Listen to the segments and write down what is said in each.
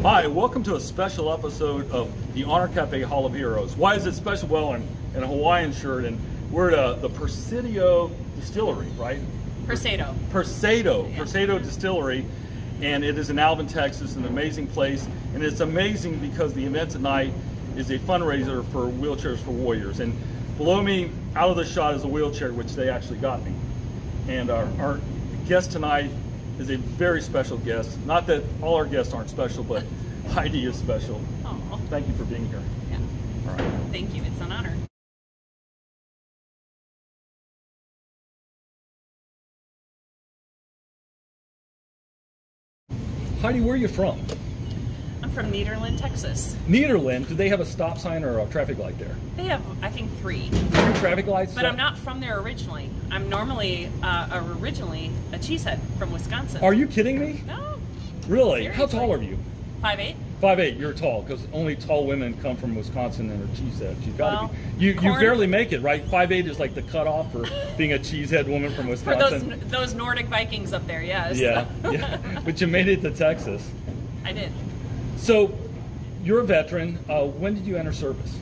Hi, welcome to a special episode of the Honor Cafe Hall of Heroes. Why is it special? Well, I'm in a Hawaiian shirt, and we're at the Presidio Distillery, right? Persado. Persado Distillery, and it is in Alvin, Texas, an amazing place. And it's amazing because the event tonight is a fundraiser for Wheelchairs for Warriors. And below me, out of the shot, is a wheelchair, which they actually got me. And our guest tonight is a very special guest. Not that all our guests aren't special, but Heidi is special. Oh. Thank you for being here. Yeah. All right. Thank you. It's an honor. Heidi, where are you from? I'm from Nederland, Texas. Nederland. Do they have a stop sign or a traffic light there? They have, I think, 3. 3 traffic lights? But I'm not from there originally. I'm normally, originally a cheesehead from Wisconsin. Are you kidding me? No. Really? Seriously. How tall are you? 5'8". 5'8". You're tall, because only tall women come from Wisconsin and are cheeseheads. You've got to be. You barely make it, right? 5'8" is like the cutoff for being a cheesehead woman from Wisconsin. For those Nordic Vikings up there, yes. Yeah, yeah. But you made it to Texas. I did. So, you're a veteran. When did you enter service?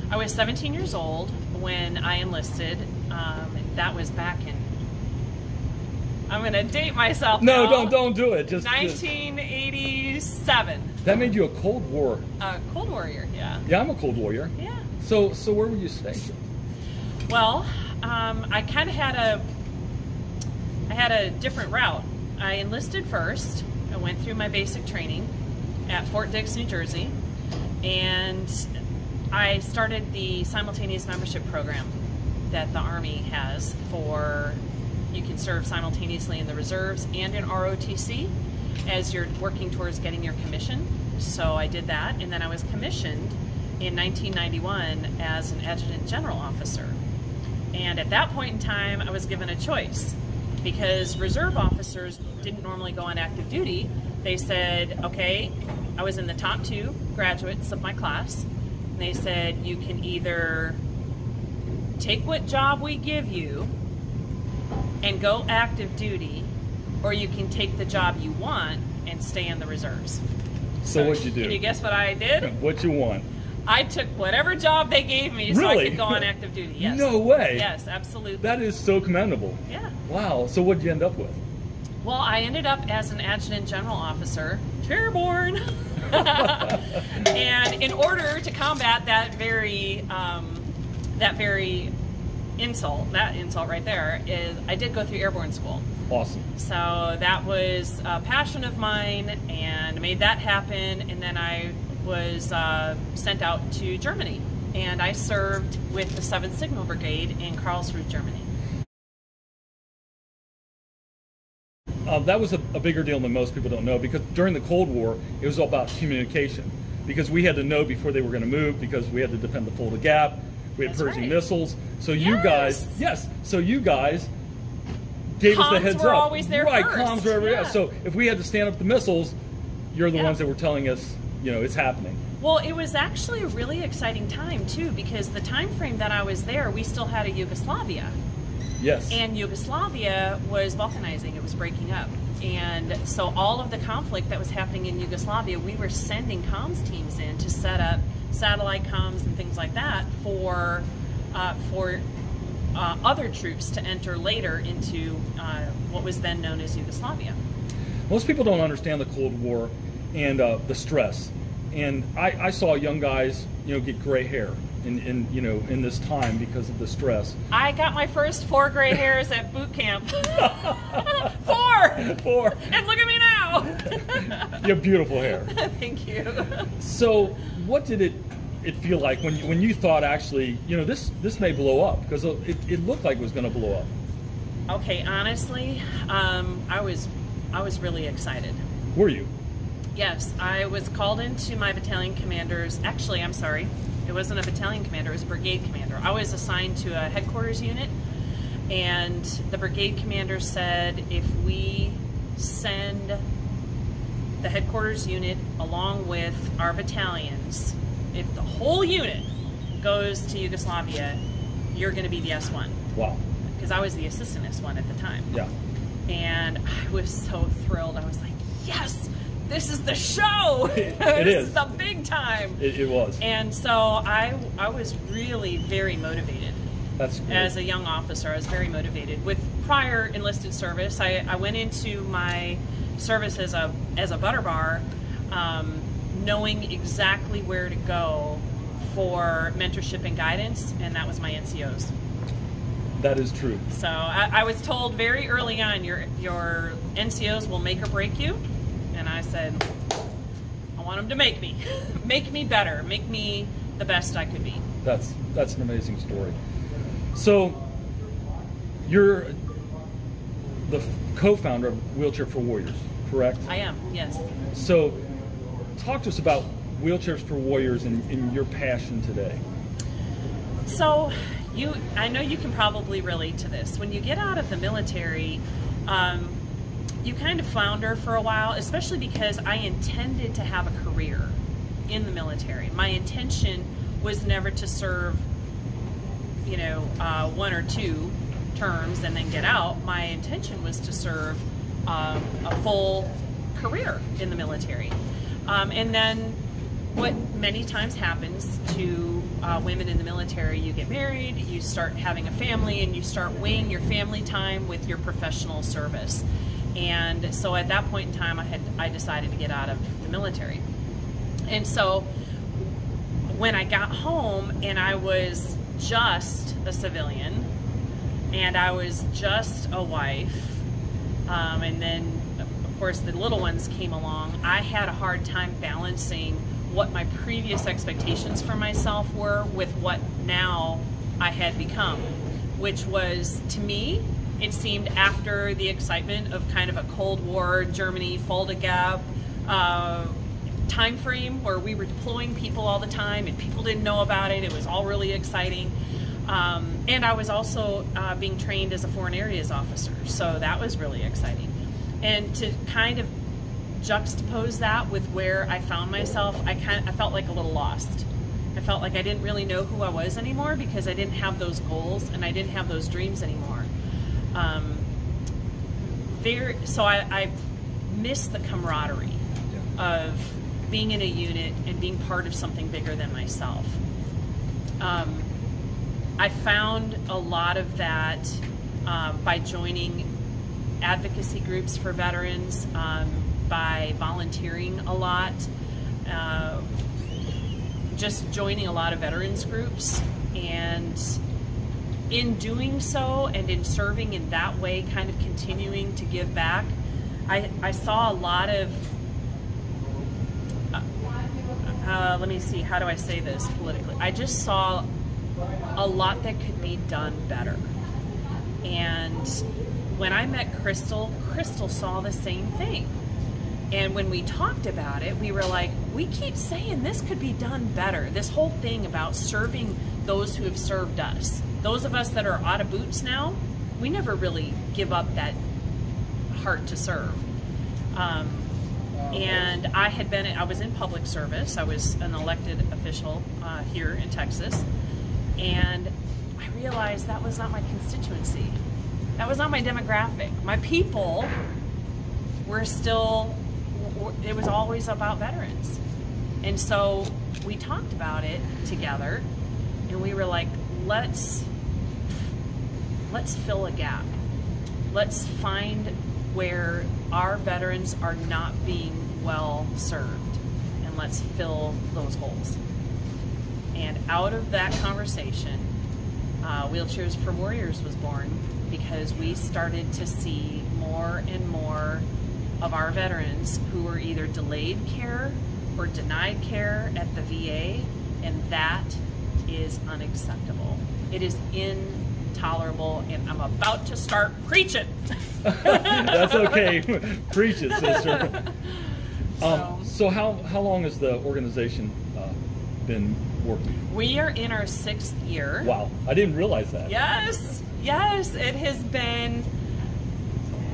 I was 17 years old when I enlisted. That was back in, I'm going to date myself No, now. don't do it. Just 1987. That made you a Cold War. Cold Warrior, yeah. Yeah, I'm a Cold Warrior. Yeah. So where were you stationed? Well, I kind of had a different route. I enlisted first. I went through my basic training at Fort Dix, New Jersey, and I started the simultaneous membership program that the Army has for, you can serve simultaneously in the reserves and in ROTC as you're working towards getting your commission. So I did that, and then I was commissioned in 1991 as an adjutant general officer. And at that point in time, I was given a choice because reserve officers didn't normally go on active duty. They said, okay, I was in the top 2 graduates of my class, and they said, you can either take what job we give you and go active duty, or you can take the job you want and stay in the reserves. So what'd you do? Can you guess what I did? What you want? I took whatever job they gave me so I could go on active duty. Yes. No way. Yes, absolutely. That is so commendable. Yeah. Wow. So what'd you end up with? Well, I ended up as an adjutant general officer, chairborne. And in order to combat that very insult right there, is I did go through airborne school. Awesome. So that was a passion of mine, and made that happen. And then I was sent out to Germany, and I served with the 7th Signal Brigade in Karlsruhe, Germany. That was a bigger deal than most people don't know, because during the Cold War, it was all about communication. Because we had to know before they were going to move, because we had to defend the Fulda Gap, we had Pershing missiles. So you guys, so you guys gave us the heads up. Comms were always there right, first. Comms were everywhere. Yeah. So if we had to stand up the missiles, you're the ones that were telling us, you know, it's happening. Well, it was actually a really exciting time too, because the time frame that I was there, we still had a Yugoslavia. Yes. And Yugoslavia was balkanizing, it was breaking up. And so all of the conflict that was happening in Yugoslavia, we were sending comms teams in to set up satellite comms and things like that for other troops to enter later into what was then known as Yugoslavia. Most people don't understand the Cold War and the stress. And I saw young guys, you know, get gray hair in this time because of the stress. I got my first 4 gray hairs at boot camp. 4! And look at me now! You have beautiful hair. Thank you. So what did it feel like when you thought, actually, you know, this may blow up? Because it looked like it was going to blow up. Okay, honestly, I was really excited. Were you? Yes, I was called into my battalion commander's, actually, I'm sorry, it wasn't a battalion commander, it was a brigade commander. I was assigned to a headquarters unit, and the brigade commander said, if we send the headquarters unit along with our battalions, if the whole unit goes to Yugoslavia, you're going to be the S1. Wow. Because I was the assistant S1 at the time. Yeah. And I was so thrilled. I was like, yes, this is the show. It This is the big time. It was. And so I was really very motivated. That's great. As a young officer, I was very motivated. With prior enlisted service, I went into my service as a butter bar, knowing exactly where to go for mentorship and guidance, and that was my NCOs. That is true. So I was told very early on, your NCOs will make or break you, and I said, I want them to make me, make me better, make me the best I could be. That's an amazing story. So you're the co-founder of Wheelchair for Warriors, correct? I am, yes. So talk to us about Wheelchairs for Warriors and your passion today. So I know you can probably relate to this. When you get out of the military, you kind of flounder for a while, especially because I intended to have a career in the military. My intention was never to serve, you know, 1 or 2 terms and then get out. My intention was to serve a full career in the military. And then what many times happens to women in the military, you get married, you start having a family, and you start weighing your family time with your professional service. And so at that point in time, I decided to get out of the military. And so when I got home and I was just a civilian and I was just a wife, and then of course the little ones came along, I had a hard time balancing what my previous expectations for myself were with what now I had become, which was, to me, it seemed after the excitement of kind of a Cold War, Germany, Fulda Gap time frame where we were deploying people all the time and people didn't know about it. It was all really exciting. And I was also being trained as a foreign areas officer, so that was really exciting. And to kind of juxtapose that with where I found myself, I felt like a little lost. I felt like I didn't really know who I was anymore because I didn't have those goals and I didn't have those dreams anymore. So I missed the camaraderie of being in a unit and being part of something bigger than myself. I found a lot of that by joining advocacy groups for veterans, by volunteering a lot, just joining a lot of veterans groups, and in doing so and in serving in that way, kind of continuing to give back, I saw a lot of, let me see, how do I say this politically? I just saw a lot that could be done better. And when I met Crystal, Crystal saw the same thing. And when we talked about it, we were like, we keep saying this could be done better. This whole thing about serving those who have served us. Those of us that are out of boots now, we never really give up that heart to serve. And I was in public service. I was an elected official here in Texas. And I realized that was not my constituency. That was not my demographic. My people were still, it was always about veterans. And so we talked about it together and we were like, let's fill a gap. Let's find where our veterans are not being well served, and let's fill those holes. And out of that conversation, Wheelchairs for Warriors was born, because we started to see more and more of our veterans who were either delayed care or denied care at the VA, and that is unacceptable. It is intolerable, and I'm about to start preaching. That's okay. Preach it, sister. So how long has the organization been working? We are in our 6th year. Wow, I didn't realize that. Yes, yes, it has been.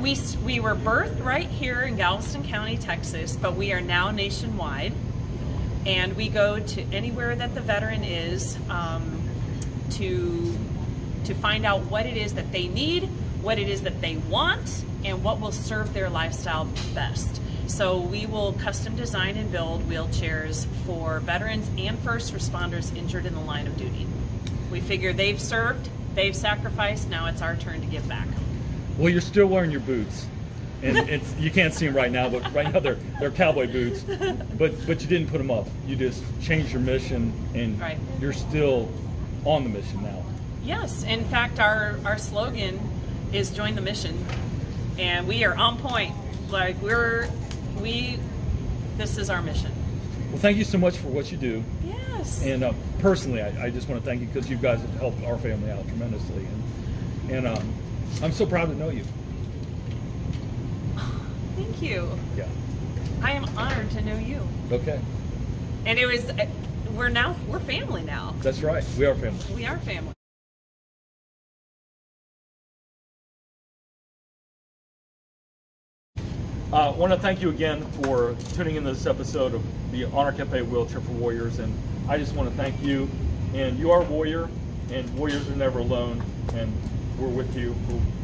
We were birthed right here in Galveston County, Texas, but we are now nationwide, and we go to anywhere that the veteran is to find out what it is that they need, what it is that they want and what will serve their lifestyle best. So we will custom design and build wheelchairs for veterans and first responders injured in the line of duty. We figure they've served, they've sacrificed, now it's our turn to give back. Well, you're still wearing your boots. And you can't see them right now, but right now they're cowboy boots. But you didn't put them up. You just changed your mission, and right. You're still on the mission now. Yes, in fact, our slogan is "Join the Mission," and we are on point. Like this is our mission. Well, thank you so much for what you do. Yes. And personally, I just want to thank you because you guys have helped our family out tremendously, and I'm so proud to know you. Thank you. Yeah. I am honored to know you. Okay. And it was, we're family now. That's right. We are family. We are family. I want to thank you again for tuning in to this episode of the Honor Cafe Wheelchair for Warriors, and I just want to thank you. And you are a warrior, and warriors are never alone, and we're with you,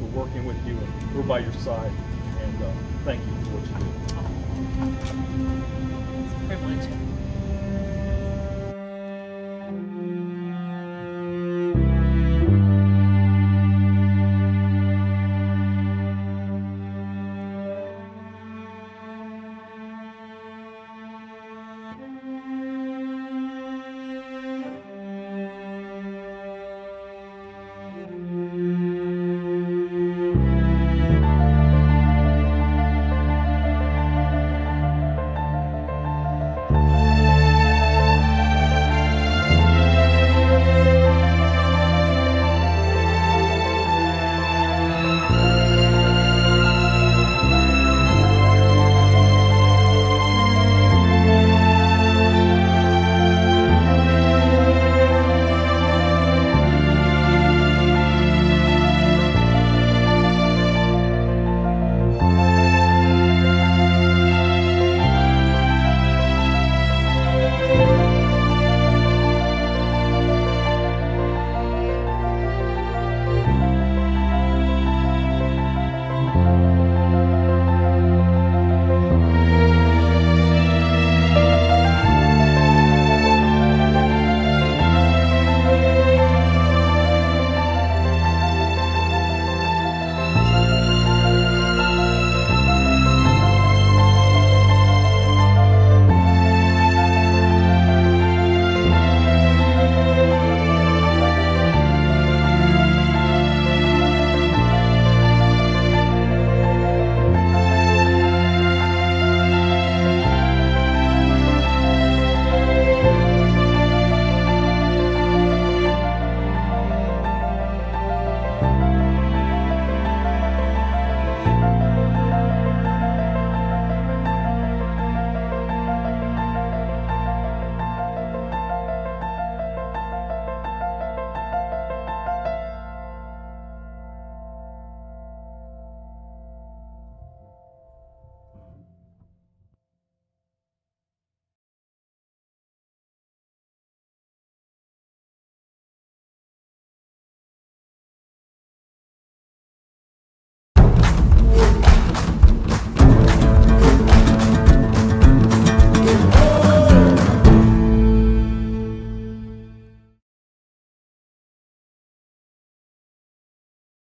we're working with you, and we're by your side, and thank you for what you do. It's a privilege.